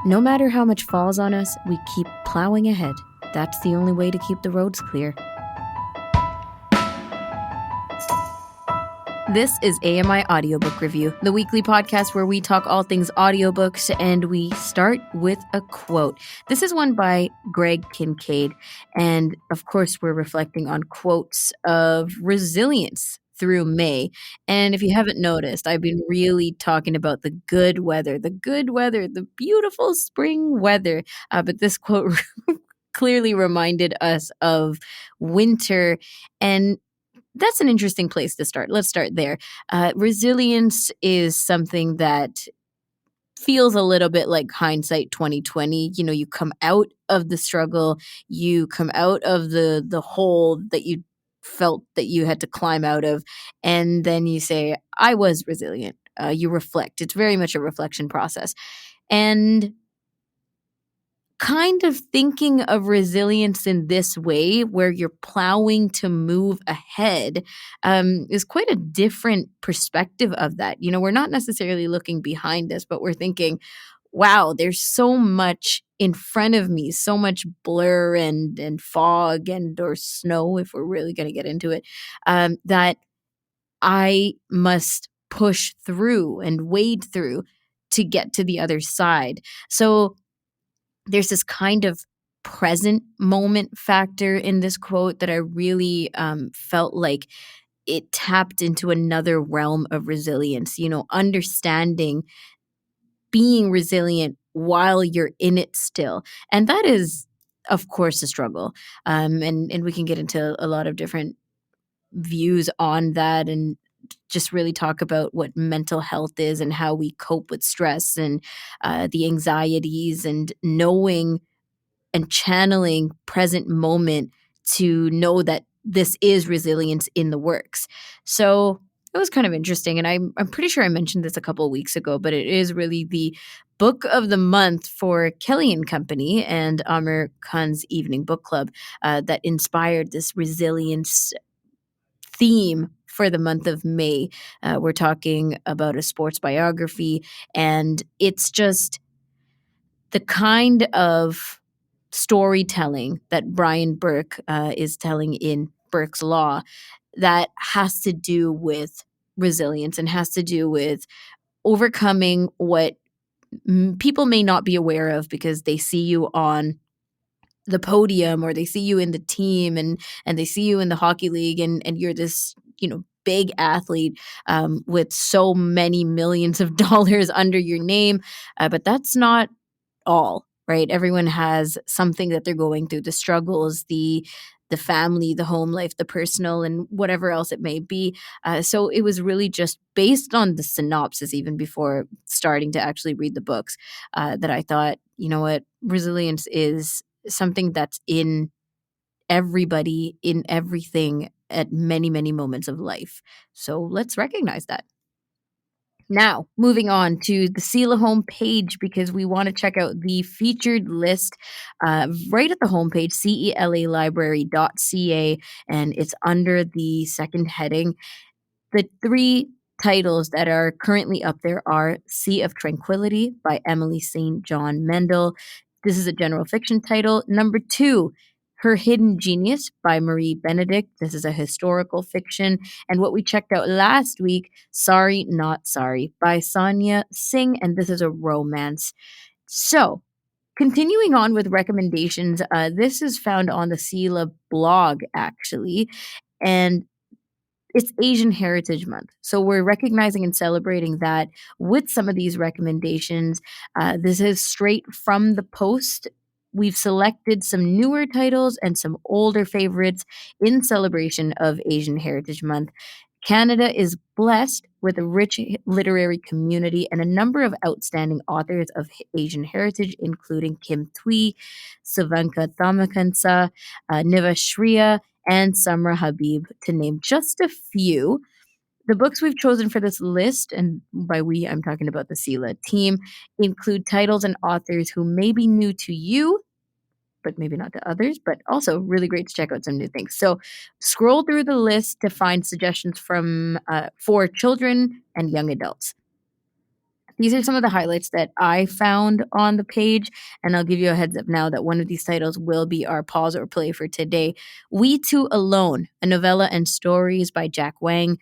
No matter how much falls on us, we keep plowing ahead. That's the only way to keep the roads clear. This is AMI Audiobook Review, the weekly podcast where we talk all things audiobooks, and we start with a quote. This is one by Greg Kincaid, and of course we're reflecting on quotes of resilience through May. And if you haven't noticed, I've been really talking about the good weather, the beautiful spring weather. But this quote clearly reminded us of winter, and that's an interesting place to start. Let's start there. Resilience is something that feels a little bit like hindsight 2020. You know, you come out of the struggle, you come out of the hole that you felt that you had to climb out of, and then you say, I was resilient. You reflect. It's very much a reflection process. And kind of thinking of resilience in this way, where you're plowing to move ahead, is quite a different perspective of that. You know, we're not necessarily looking behind us, but we're thinking, wow, there's so much in front of me, so much blur and fog and or snow, if we're really going to get into it, that I must push through and wade through to get to the other side. So there's this kind of present moment factor in this quote that I really felt like it tapped into another realm of resilience, you know, understanding being resilient while you're in it still. And that is, of course, a struggle. And we can get into a lot of different views on that and just really talk about what mental health is and how we cope with stress and the anxieties and knowing and channeling present moment to know that this is resilience in the works. So it was kind of interesting. And I'm pretty sure I mentioned this a couple of weeks ago, but it is really the book of the month for Kelly and Company and Aamr Khan's Evening Book Club that inspired this resilience theme for the month of May. We're talking about a sports biography, and it's just the kind of storytelling that Brian Burke is telling in Burke's Law that has to do with resilience and has to do with overcoming what people may not be aware of because they see you on the podium or they see you in the team and they see you in the hockey league and you're this, you know, big athlete with so many millions of dollars under your name. But that's not all, right? Everyone has something that they're going through, the struggles, the family, the home life, the personal, and whatever else it may be. So it was really just based on the synopsis, even before starting to actually read the books, that I thought, you know what, resilience is something that's in everybody, in everything, at many, many moments of life. So let's recognize that. Now, moving on to the CELA homepage because we want to check out the featured list right at the homepage, celalibrary.ca, and it's under the second heading. The three titles that are currently up there are Sea of Tranquility by Emily St. John Mendel. This is a general fiction title. Number 2, Her Hidden Genius by Marie Benedict. This is a historical fiction. And what we checked out last week, Sorry Not Sorry by Sonia Singh, and this is a romance. So, continuing on with recommendations, this is found on the CELA blog, actually. And it's Asian Heritage Month. So we're recognizing and celebrating that with some of these recommendations. This is straight from the post. We've selected some newer titles and some older favorites in celebration of Asian Heritage Month. Canada is blessed with a rich literary community and a number of outstanding authors of Asian heritage, including Kim Thuy, Savanka Thamakansa, Niva Shriya, and Samra Habib, to name just a few. The books we've chosen for this list, and by we, I'm talking about the CELA team, include titles and authors who may be new to you, but maybe not to others, but also really great to check out some new things. So scroll through the list to find suggestions from for children and young adults. These are some of the highlights that I found on the page, and I'll give you a heads up now that one of these titles will be our pause or play for today. We Two Alone, a novella and stories by Jack Wang.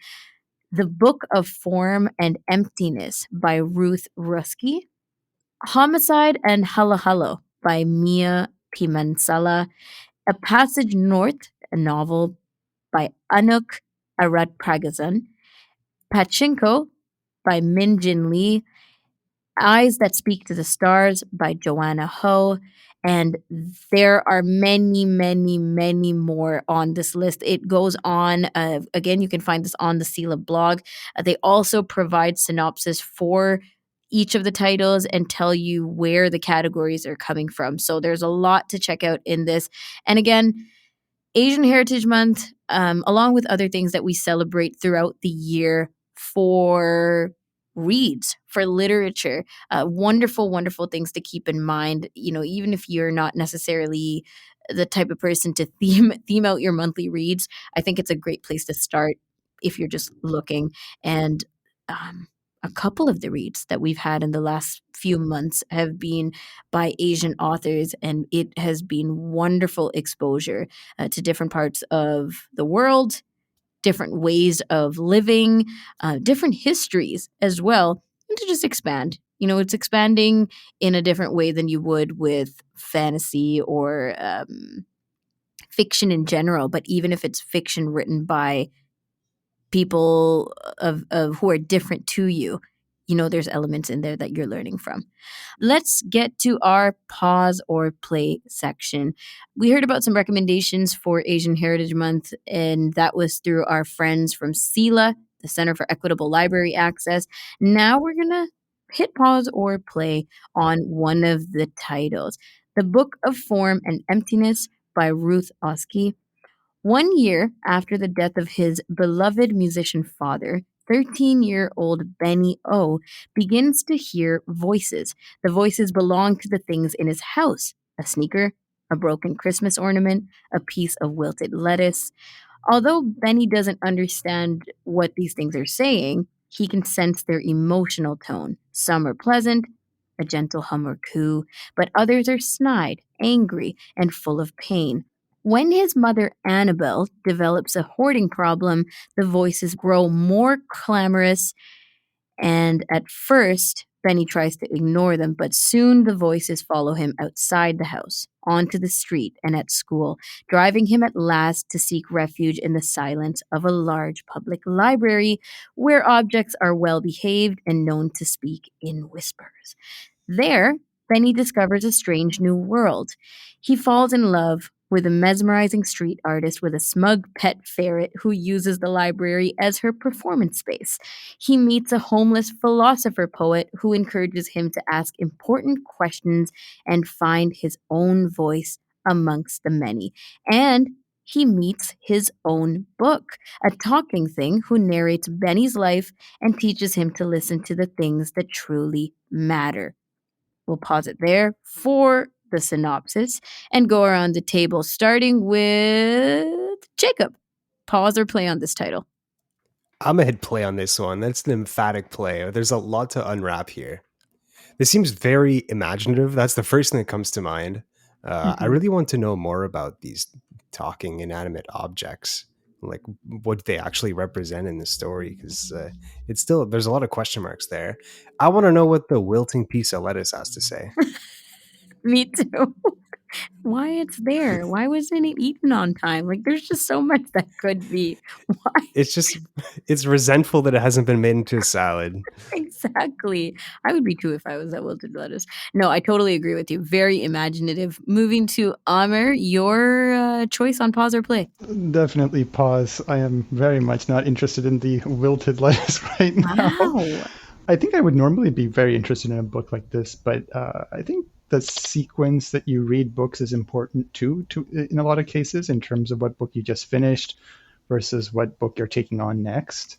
The Book of Form and Emptiness by Ruth Ozeki. Homicide and Halo by Mia Pimansala. A Passage North, a novel by Anuk Aratpragazan. Pachinko by Min Jin Lee. Eyes That Speak to the Stars by Joanna Ho. And there are many, many, many more on this list. It goes on. Again, you can find this on the Sela blog. They also provide synopsis for each of the titles and tell you where the categories are coming from. So there's a lot to check out in this. And again, Asian Heritage Month, along with other things that we celebrate throughout the year for reads, for literature, wonderful, wonderful things to keep in mind. You know, even if you're not necessarily the type of person to theme out your monthly reads, I think it's a great place to start if you're just looking. And a couple of the reads that we've had in the last few months have been by Asian authors, and it has been wonderful exposure to different parts of the world, different ways of living, different histories as well, and to just expand. You know, it's expanding in a different way than you would with fantasy or fiction in general. But even if it's fiction written by people of who are different to you, you know, there's elements in there that you're learning from. Let's get to our pause or play section. We heard about some recommendations for Asian Heritage Month, and that was through our friends from CELA, the Center for Equitable Library Access. Now we're going to hit pause or play on one of the titles. The Book of Form and Emptiness by Ruth Ozeki. 1 year after the death of his beloved musician father, 13-year-old Benny O begins to hear voices. The voices belong to the things in his house: a sneaker, a broken Christmas ornament, a piece of wilted lettuce. Although Benny doesn't understand what these things are saying, he can sense their emotional tone. Some are pleasant, a gentle hum or coo, but others are snide, angry, and full of pain. When his mother Annabelle develops a hoarding problem, the voices grow more clamorous, and at first, Benny tries to ignore them, but soon the voices follow him outside the house, onto the street, and at school, driving him at last to seek refuge in the silence of a large public library where objects are well behaved and known to speak in whispers. There, Benny discovers a strange new world. He falls in love with a mesmerizing street artist with a smug pet ferret who uses the library as her performance space. He meets a homeless philosopher poet who encourages him to ask important questions and find his own voice amongst the many. And he meets his own book, a talking thing who narrates Benny's life and teaches him to listen to the things that truly matter. We'll pause it there for the synopsis and go around the table, starting with Jacob. Pause or play on this title? I'm going to hit play on this one. That's an emphatic play. There's a lot to unwrap here. This seems very imaginative. That's the first thing that comes to mind. I really want to know more about these talking inanimate objects, like what they actually represent in the story, because it's still, there's a lot of question marks there. I want to know what the wilting piece of lettuce has to say. Me too. Why it's there? Why wasn't it eaten on time? Like, there's just so much that could be. Why? It's resentful that it hasn't been made into a salad. Exactly. I would be too if I was at wilted lettuce. No, I totally agree with you. Very imaginative. Moving to Aamr, your choice on pause or play. Definitely pause. I am very much not interested in the wilted lettuce right now. Wow. I think I would normally be very interested in a book like this, but I think the sequence that you read books is important too, in a lot of cases, in terms of what book you just finished versus what book you're taking on next.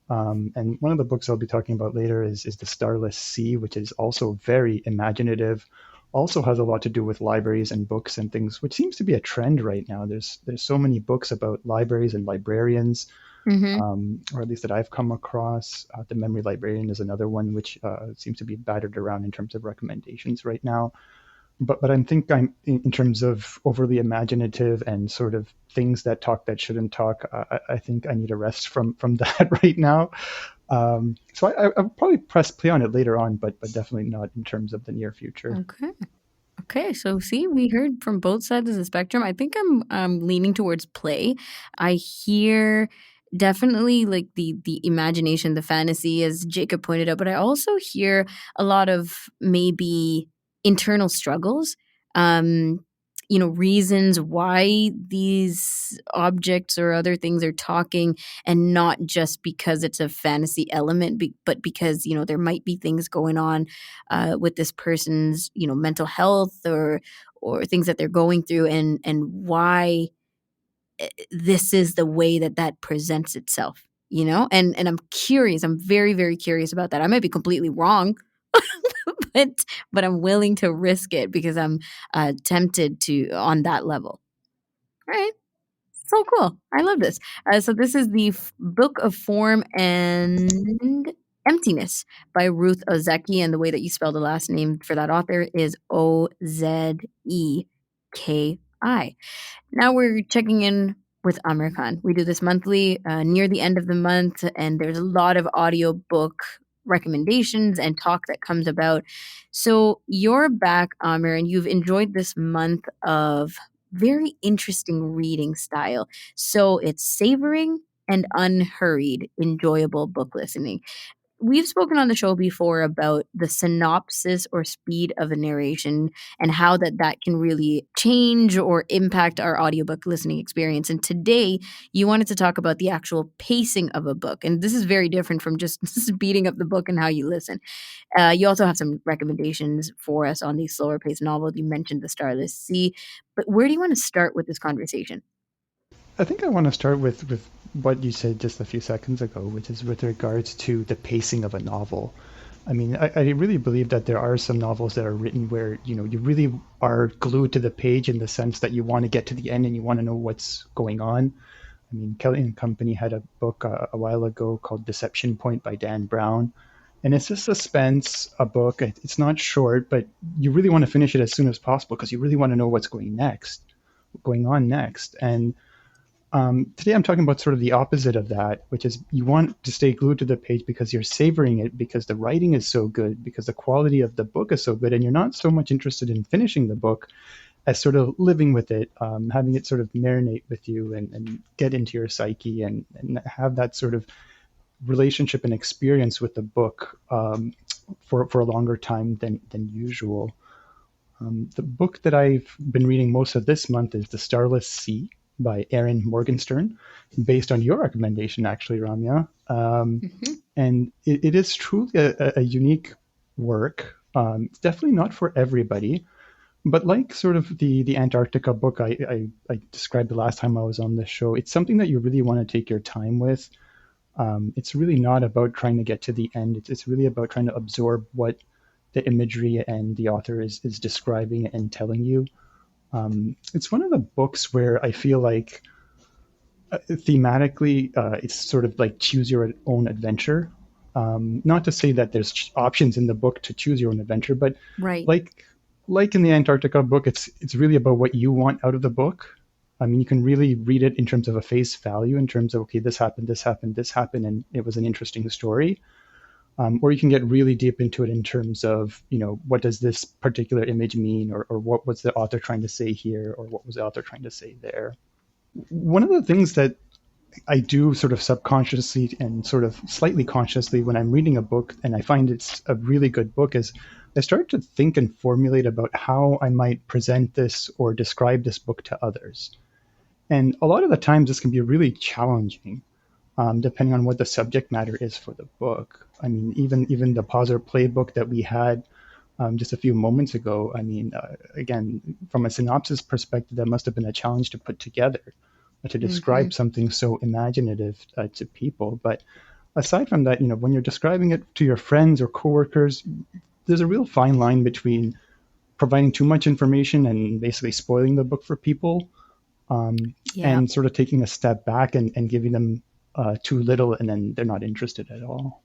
And one of the books I'll be talking about later is The Starless Sea, which is also very imaginative, also has a lot to do with libraries and books and things, which seems to be a trend right now. There's so many books about libraries and librarians. Mhm. or at least that I've come across. The Memory Librarian is another one which seems to be battered around in terms of recommendations right now. But I think I'm in terms of overly imaginative and sort of things that talk that shouldn't talk. I think I need a rest from that right now. So I'll probably press play on it later on, but definitely not in terms of the near future. Okay. Okay, so see, we heard from both sides of the spectrum. I think I'm leaning towards play. I hear definitely like the imagination, the fantasy, as Jacob pointed out, but I also hear a lot of maybe internal struggles. Um, reasons why these objects or other things are talking, and not just because it's a fantasy element, but because there might be things going on with this person's mental health or things that they're going through, and why this is the way that that presents itself, and I'm curious. I'm very, very curious about that. I might be completely wrong, but I'm willing to risk it because I'm tempted to on that level. All right. So cool. I love this. So this is the Book of Form and Emptiness by Ruth Ozeki, and the way that you spell the last name for that author is Ozeki. Now we're checking in with Aamr Khan. We do this monthly, near the end of the month, and there's a lot of audiobook recommendations and talk that comes about. So you're back, Aamr, and you've enjoyed this month of very interesting reading style. So it's savoring and unhurried, enjoyable book listening. We've spoken on the show before about the synopsis or speed of a narration and how that can really change or impact our audiobook listening experience. And today, you wanted to talk about the actual pacing of a book. And this is very different from just speeding up the book and how you listen. You also have some recommendations for us on these slower paced novels. You mentioned The Starless Sea. But where do you want to start with this conversation? I think I want to start with what you said just a few seconds ago, which is with regards to the pacing of a novel. I mean, I really believe that there are some novels that are written where, you really are glued to the page in the sense that you want to get to the end and you want to know what's going on. I mean, Kelly and Company had a book a while ago called Deception Point by Dan Brown. And it's a suspense, a book. It's not short, but you really want to finish it as soon as possible because you really want to know what's going on next. And today I'm talking about sort of the opposite of that, which is you want to stay glued to the page because you're savoring it, because the writing is so good, because the quality of the book is so good, and you're not so much interested in finishing the book as sort of living with it, having it sort of marinate with you and get into your psyche and have that sort of relationship and experience with the book for a longer time than usual. The book that I've been reading most of this month is The Starless Sea by Erin Morgenstern, based on your recommendation, actually, Ramya. And it is truly a unique work. It's definitely not for everybody, but like sort of the Antarctica book I described the last time I was on this show, it's something that you really want to take your time with. It's really not about trying to get to the end. It's really about trying to absorb what the imagery and the author is describing and telling you. It's one of the books where I feel like thematically it's sort of like choose your own adventure. Not to say that there's options in the book to choose your own adventure, but Right. like in the Antarctica book, it's really about what you want out of the book. I mean, you can really read it in terms of a face value, in terms of, okay, this happened, this happened, this happened, and it was an interesting story. Or you can get really deep into it in terms of, what does this particular image mean, or what was the author trying to say here, or what was the author trying to say there. One of the things that I do sort of subconsciously and sort of slightly consciously when I'm reading a book and I find it's a really good book is I start to think and formulate about how I might present this or describe this book to others. And a lot of the times this can be really challenging, depending on what the subject matter is for the book. I mean, even the pause or play book that we had just a few moments ago, I mean, again, from a synopsis perspective, that must have been a challenge to put together, to describe something so imaginative to people. But aside from that, when you're describing it to your friends or coworkers, there's a real fine line between providing too much information and basically spoiling the book for people, Yeah. and sort of taking a step back and giving them too little, and then they're not interested at all.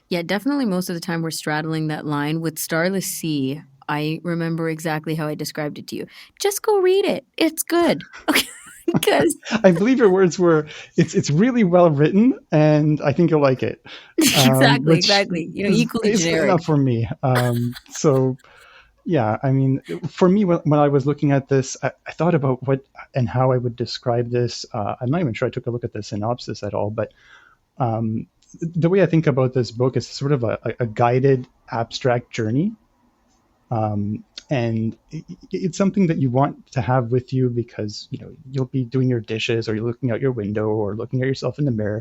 Yeah, definitely most of the time we're straddling that line. With Starless Sea, I remember exactly how I described it to you. Just go read it. It's good. Okay. Because I believe your words were, it's really well written, and I think you'll like it, exactly, which exactly. is Equally is good generic. enough for me. So yeah, I mean, for me, when I was looking at this, I thought about what and how I would describe this. I'm not even sure I took a look at the synopsis at all, but um, the way I think about this book is sort of a guided abstract journey. And it's something that you want to have with you because you'll be doing your dishes, or you're looking out your window, or looking at yourself in the mirror,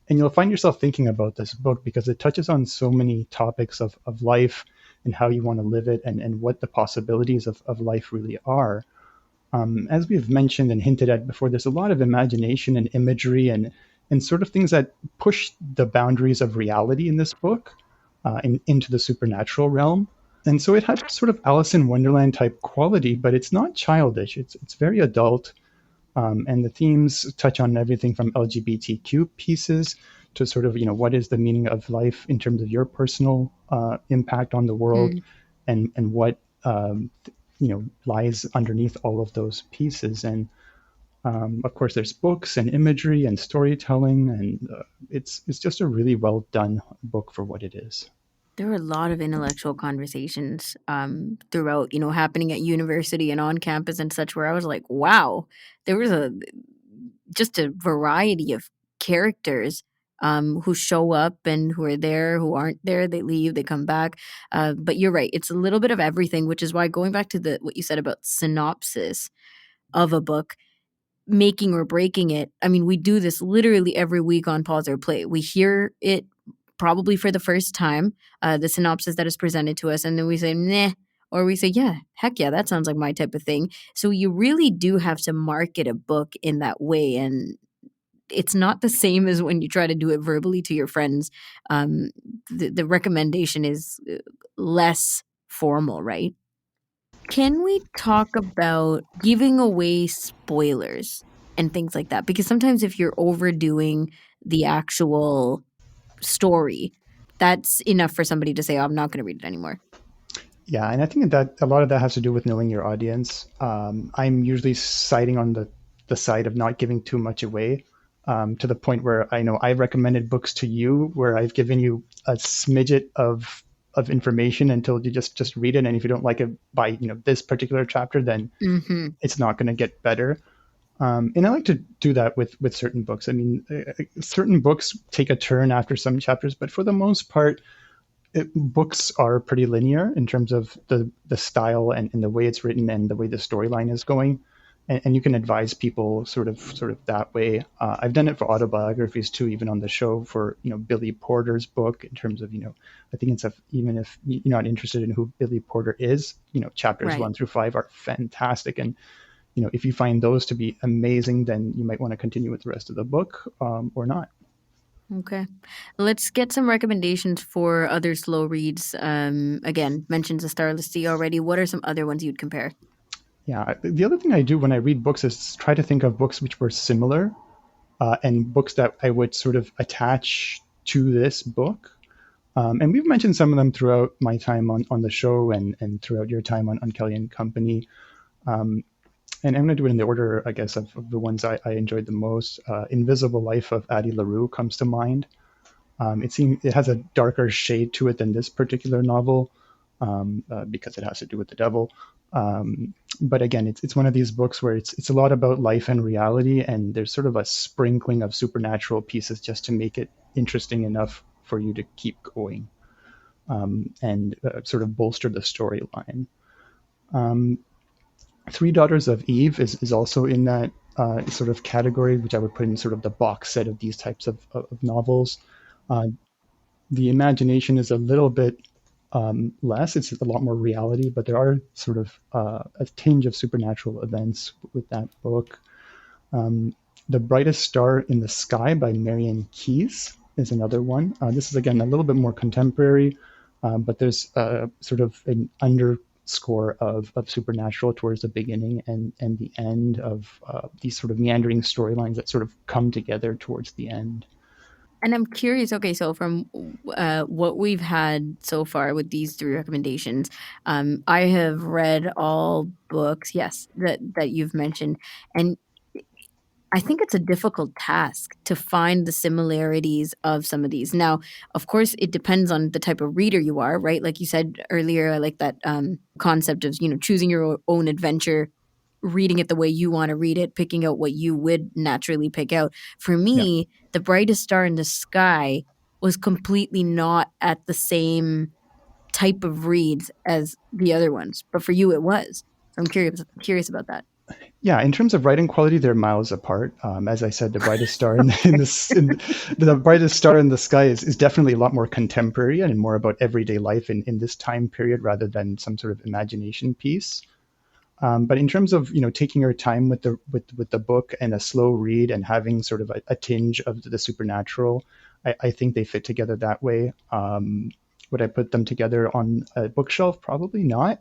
and you'll find yourself thinking about this book because it touches on so many topics of life and how you want to live it, and what the possibilities of life really are. As we've mentioned and hinted at before, there's a lot of imagination and imagery, and sort of things that push the boundaries of reality in this book, into the supernatural realm. And so it has sort of Alice in Wonderland type quality, but it's not childish. It's very adult, and the themes touch on everything from LGBTQ pieces to sort of what is the meaning of life in terms of your personal impact on the world, Mm. and what lies underneath all of those pieces. And of course, there's books and imagery and storytelling, and it's just a really well done book for what it is. There were a lot of intellectual conversations throughout, happening at university and on campus and such, where I was like, wow, there was just a variety of characters who show up and who are there, who aren't there, they leave, they come back. But you're right, it's a little bit of everything, which is why going back to what you said about synopsis of a book, making or breaking it. I mean, we do this literally every week on Pause or Play. We hear it probably for the first time, the synopsis that is presented to us, and then we say, "Nah," or we say, "Yeah, heck yeah, that sounds like my type of thing." So you really do have to market a book in that way, and it's not the same as when you try to do it verbally to your friends. Um, the recommendation is less formal, right? Can we talk about giving away spoilers and things like that? Because sometimes if you're overdoing the actual story, that's enough for somebody to say, "Oh, I'm not gonna read it anymore." Yeah, and I think that a lot of that has to do with knowing your audience. I'm usually siding on the side of not giving too much away, to the point where I know I've recommended books to you where I've given you a smidget of information and told you just read it, and if you don't like it by this particular chapter, then Mhm. it's not going to get better. And I like to do that with certain books. I mean, certain books take a turn after some chapters, but for the most part, books are pretty linear in terms of the style, and the way it's written, and the way the storyline is going, and you can advise people sort of that way. I've done it for autobiographies too, even on the show for Billy Porter's book. In terms of I think even if you're not interested in who Billy Porter is, chapters Right. 1 through 5 are fantastic, and if you find those to be amazing, then you might want to continue with the rest of the book, or not. Okay. Let's get some recommendations for other slow reads. Again, mentions of Starless Sea already. What are some other ones you'd compare? Yeah, the other thing I do when I read books is try to think of books which were similar, and books that I would sort of attach to this book. And we've mentioned some of them throughout my time on the show, and throughout your time on Kelly and Company. And I'm going to do it in the order, I guess, of the ones I enjoyed the most. Invisible Life of Addie LaRue comes to mind. It has a darker shade to it than this particular novel, because it has to do with the devil. But again, it's one of these books where it's a lot about life and reality, and there's sort of a sprinkling of supernatural pieces just to make it interesting enough for you to keep going, and sort of bolster the storyline. Um, Three Daughters of Eve is also in that sort of category, which I would put in sort of the box set of these types of novels. Uh, the imagination is a little bit less. It's a lot more reality, but there are sort of a tinge of supernatural events with that book. The Brightest Star in the Sky by Marian Keyes is another one. This is, again, a little bit more contemporary, but there's sort of an underscore of supernatural towards the beginning and the end of these sort of meandering storylines that sort of come together towards the end. And I'm curious, okay, so from what we've had so far with these 3 recommendations, I have read all books, yes, that you've mentioned, and I think it's a difficult task to find the similarities of some of these. Now, of course, it depends on the type of reader you are, right? Like you said earlier, I like that concept of, choosing your own adventure, reading it the way you want to read it, picking out what you would naturally pick out. For Yeah. me, The Brightest Star in the Sky was completely not at the same type of reads as the other ones, but for you it was. So I'm curious about that. Yeah, in terms of writing quality, they're miles apart. As I said, the brightest star the brightest star in the sky is definitely a lot more contemporary and more about everyday life in this time period rather than some sort of imagination piece. But in terms of taking your time with the book and a slow read and having sort of a tinge of the supernatural, I think they fit together that way. Would I put them together on a bookshelf? Probably not.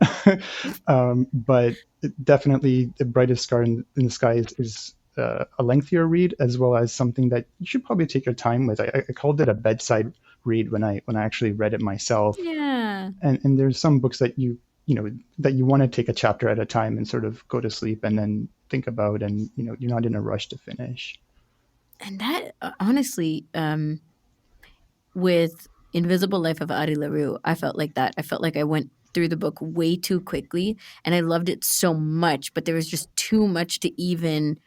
But definitely, The Brightest Star in the Sky is a lengthier read, as well as something that you should probably take your time with. I called it a bedside read when I actually read it myself. Yeah. And there's some books that that you want to take a chapter at a time and sort of go to sleep and then think about, and you're not in a rush to finish. And that honestly, with Invisible Life of Addie LaRue, I felt like that. I felt like I went through the book way too quickly, and I loved it so much, but there was just too much to even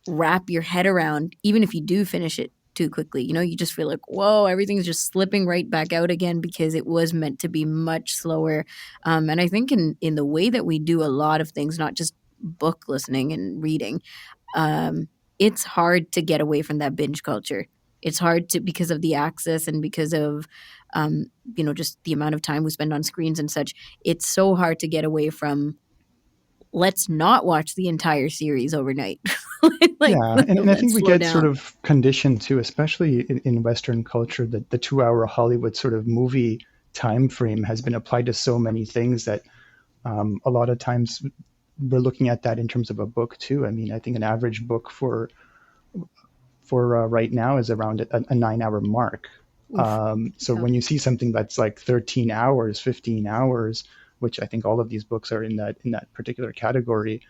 wrap your head around, even if you do finish it too quickly. You just feel like, whoa, everything's just slipping right back out again because it was meant to be much slower. And I think in the way that we do a lot of things, not just book listening and reading, it's hard to get away from that binge culture. It's hard to, because of the access and because of just the amount of time we spend on screens and such. It's so hard to get away from, let's not watch the entire series overnight. Yeah, and I think we slow get sort down. of conditioned to, especially in Western culture, that the 2 hour Hollywood sort of movie time frame has been applied to so many things that a lot of times we're looking at that in terms of a book too. I mean, I think an average book for right now is around a 9 hour mark. Oof. So Yeah. when you see something that's like 13 hours, 15 hours, which I think all of these books are in that particular category,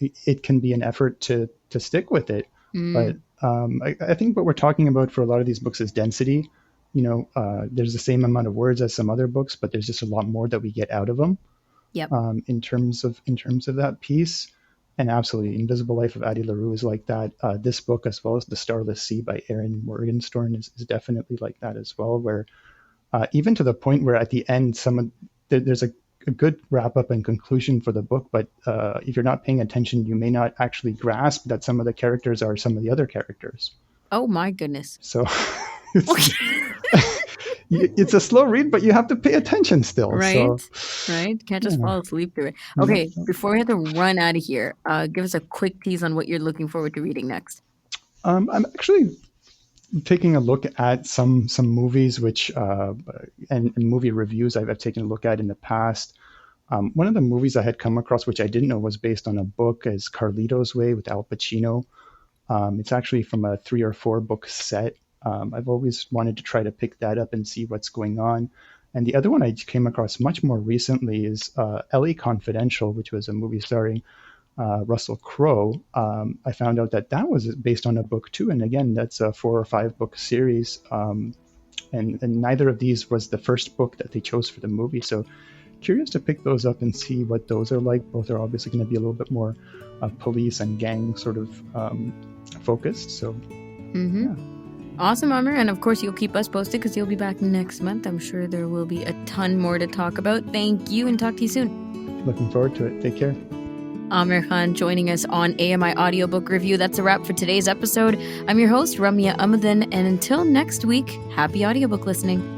it can be an effort to stick with it. But Mm, I think what we're talking about for a lot of these books is density. There's the same amount of words as some other books, but there's just a lot more that we get out of them yep. in terms of that piece. And absolutely, Invisible Life of Addie LaRue is like that. This book, as well as The Starless Sea by Erin Morgenstern, is definitely like that as well. Where even to the point where at the end, there's a good wrap up and conclusion for the book, but if you're not paying attention, you may not actually grasp that some of the characters are some of the other characters. Oh my goodness. So it's a slow read, but you have to pay attention still. Right? So Right? Can't just fall asleep through it. no, Okay, before we have to run out of here, give us a quick tease on what you're looking forward to reading next. I'm actually taking a look at some movies which and movie reviews I've taken a look at in the past. One of the movies I had come across, which I didn't know was based on a book, is Carlito's Way with Al Pacino. It's actually from a 3 or 4 book set. I've always wanted to try to pick that up and see what's going on. And the other one I came across much more recently is LA Confidential, which was a movie starring Russell Crowe. I found out that was based on a book too. And again, that's a 4 or 5 book series. And neither of these was the first book that they chose for the movie. So curious to pick those up and see what those are like. Both are obviously going to be a little bit more police and gang sort of focused. So, yeah. Awesome, Aamr. And of course, you'll keep us posted because you'll be back next month. I'm sure there will be a ton more to talk about. Thank you, and talk to you soon. Looking forward to it. Take care. Aamr Khan joining us on AMI Audiobook Review. That's a wrap for today's episode. I'm your host, Ramya Amadin, and until next week, happy audiobook listening.